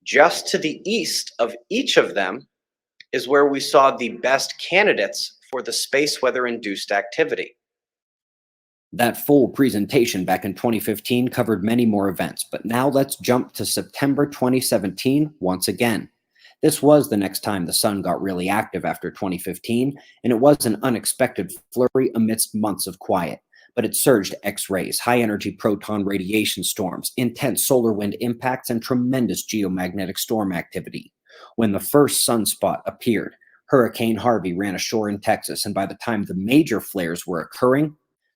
just to the east of each of them is where we saw the best candidates for the space weather-induced activity. That full presentation back in 2015 covered many more events, but now let's jump to September 2017 once again. This was the next time the sun got really active after 2015, and it was an unexpected flurry amidst months of quiet. But it surged X-rays, high-energy proton radiation storms, intense solar wind impacts, and tremendous geomagnetic storm activity. When the first sunspot appeared, Hurricane Harvey ran ashore in Texas, and by the time the major flares were occurring,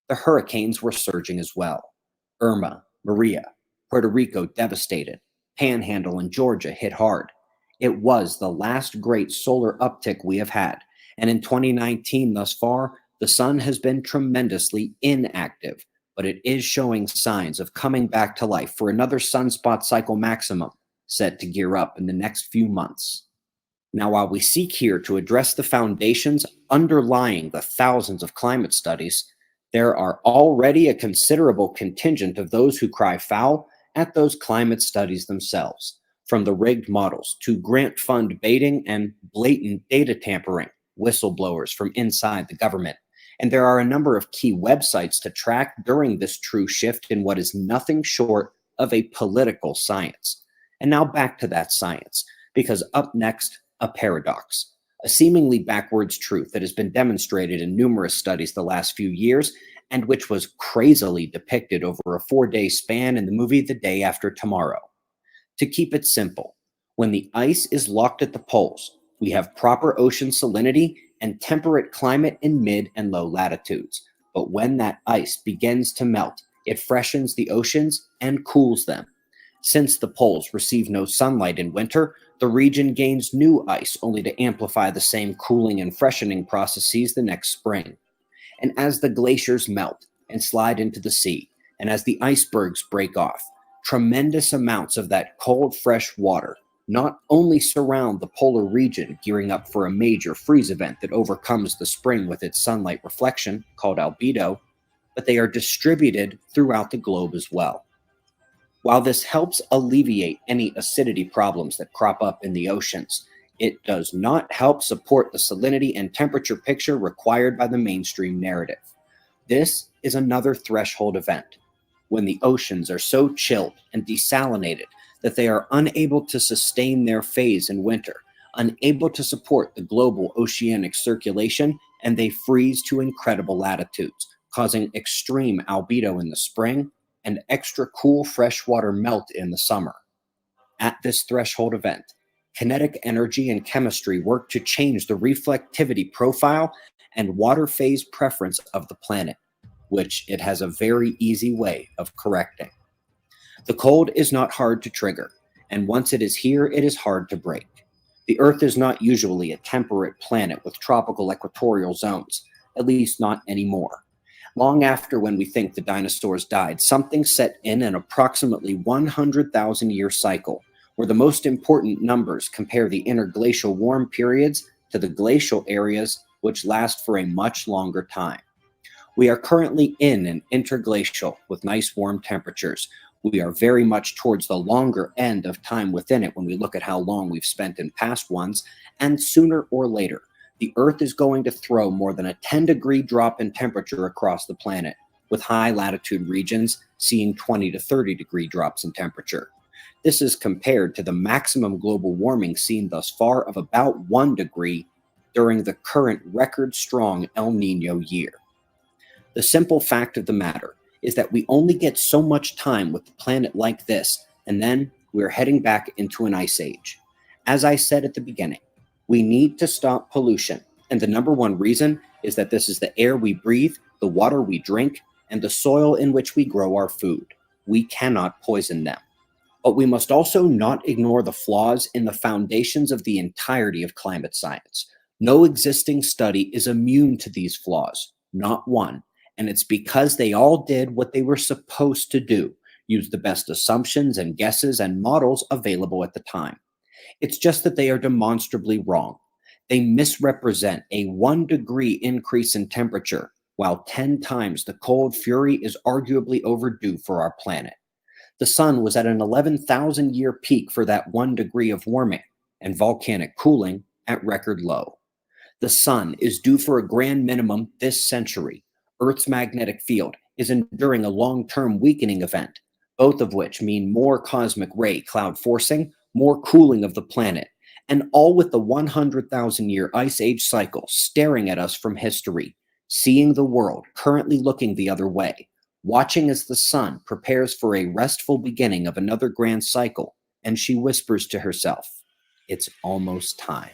the hurricanes were surging as well. Irma, Maria, Puerto Rico devastated. Panhandle and Georgia hit hard. It was the last great solar uptick we have had, and in 2019 thus far, the sun has been tremendously inactive, but it is showing signs of coming back to life for another sunspot cycle maximum set to gear up in the next few months. Now, while we seek here to address the foundations underlying the thousands of climate studies, there are already a considerable contingent of those who cry foul at those climate studies themselves, from the rigged models to grant fund baiting and blatant data tampering, whistleblowers from inside the government. And there are a number of key websites to track during this true shift in what is nothing short of a political science. And now back to that science, because up next, a paradox, a seemingly backwards truth that has been demonstrated in numerous studies the last few years, and which was crazily depicted over a 4-day span in the movie The Day After Tomorrow. To keep it simple, when the ice is locked at the poles, we have proper ocean salinity and temperate climate in mid and low latitudes. But when that ice begins to melt, it freshens the oceans and cools them. Since the poles receive no sunlight in winter, the region gains new ice only to amplify the same cooling and freshening processes the next spring. And as the glaciers melt and slide into the sea, and as the icebergs break off, tremendous amounts of that cold, fresh water not only surround the polar region, gearing up for a major freeze event that overcomes the spring with its sunlight reflection, called albedo, but they are distributed throughout the globe as well. While this helps alleviate any acidity problems that crop up in the oceans, it does not help support the salinity and temperature picture required by the mainstream narrative. This is another threshold event, when the oceans are so chilled and desalinated that they are unable to sustain their phase in winter, unable to support the global oceanic circulation, and they freeze to incredible latitudes, causing extreme albedo in the spring and extra cool freshwater melt in the summer. At this threshold event, kinetic energy and chemistry work to change the reflectivity profile and water phase preference of the planet, which it has a very easy way of correcting. The cold is not hard to trigger, and once it is here, it is hard to break. The Earth is not usually a temperate planet with tropical equatorial zones, at least not anymore. Long after when we think the dinosaurs died, something set in an approximately 100,000 year cycle, where the most important numbers compare the interglacial warm periods to the glacial areas, which last for a much longer time. We are currently in an interglacial with nice warm temperatures. We are very much towards the longer end of time within it when we look at how long we've spent in past ones, and sooner or later, the Earth is going to throw more than a 10-degree drop in temperature across the planet, with high latitude regions seeing 20 to 30-degree drops in temperature. This is compared to the maximum global warming seen thus far of about 1 degree during the current record-strong El Niño year. The simple fact of the matter is that we only get so much time with the planet like this, and then we're heading back into an ice age. As I said at the beginning, we need to stop pollution, and the number one reason is that this is the air we breathe, the water we drink, and the soil in which we grow our food. We cannot poison them. But we must also not ignore the flaws in the foundations of the entirety of climate science. No existing study is immune to these flaws, not one, and it's because they all did what they were supposed to do, use the best assumptions and guesses and models available at the time. It's just that they are demonstrably wrong. They misrepresent a 1 degree increase in temperature, while 10 times the cold fury is arguably overdue for our planet. The sun was at an 11,000 year peak for that 1 degree of warming, and volcanic cooling at record low. The sun is due for a grand minimum this century. Earth's magnetic field is enduring a long-term weakening event, both of which mean more cosmic ray cloud forcing, more cooling of the planet, and all with the 100,000 year ice age cycle staring at us from history, seeing the world currently looking the other way, watching as the sun prepares for a restful beginning of another grand cycle, and she whispers to herself, "It's almost time."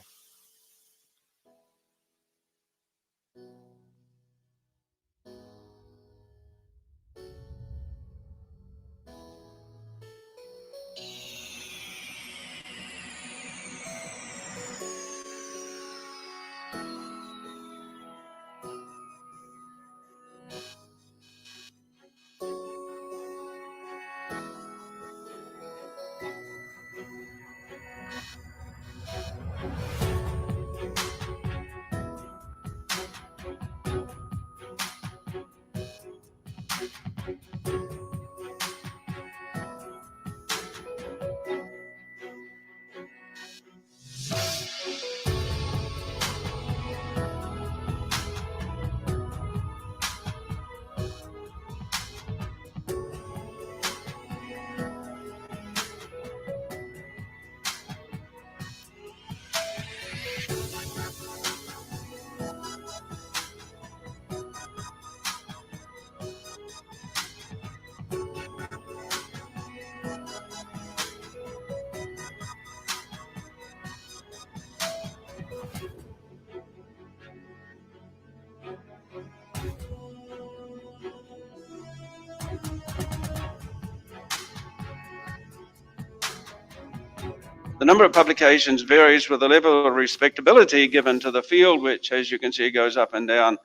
The number of publications varies with the level of respectability given to the field, which, as you can see, goes up and down.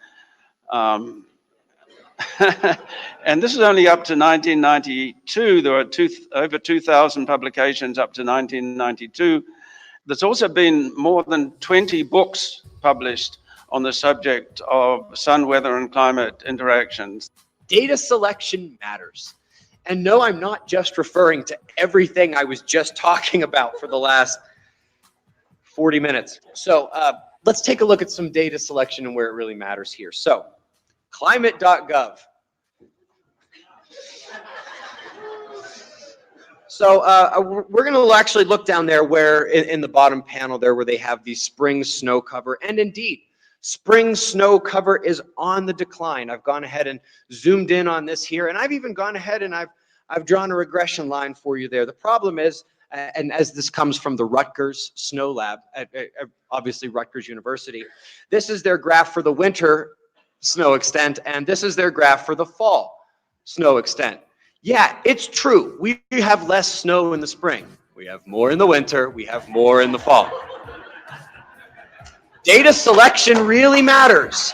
And this is only up to 1992. There are over 2,000 publications up to 1992. There's also been more than 20 books published on the subject of sun, weather, and climate interactions. Data selection matters. And no, I'm not just referring to everything I was just talking about for the last 40 minutes. So let's take a look at some data selection and where it really matters here. So climate.gov. So we're going to actually look down there where in the bottom panel there where they have the spring snow cover. And indeed, spring snow cover is on the decline. I've gone ahead and zoomed in on this here, and I've even gone ahead and I've drawn a regression line for you there. The problem is, and as this comes from the Rutgers Snow Lab, obviously Rutgers University, this is their graph for the winter snow extent, and this is their graph for the fall snow extent. Yeah, it's true. We have less snow in the spring. We have more in the winter. We have more in the fall. Data selection really matters.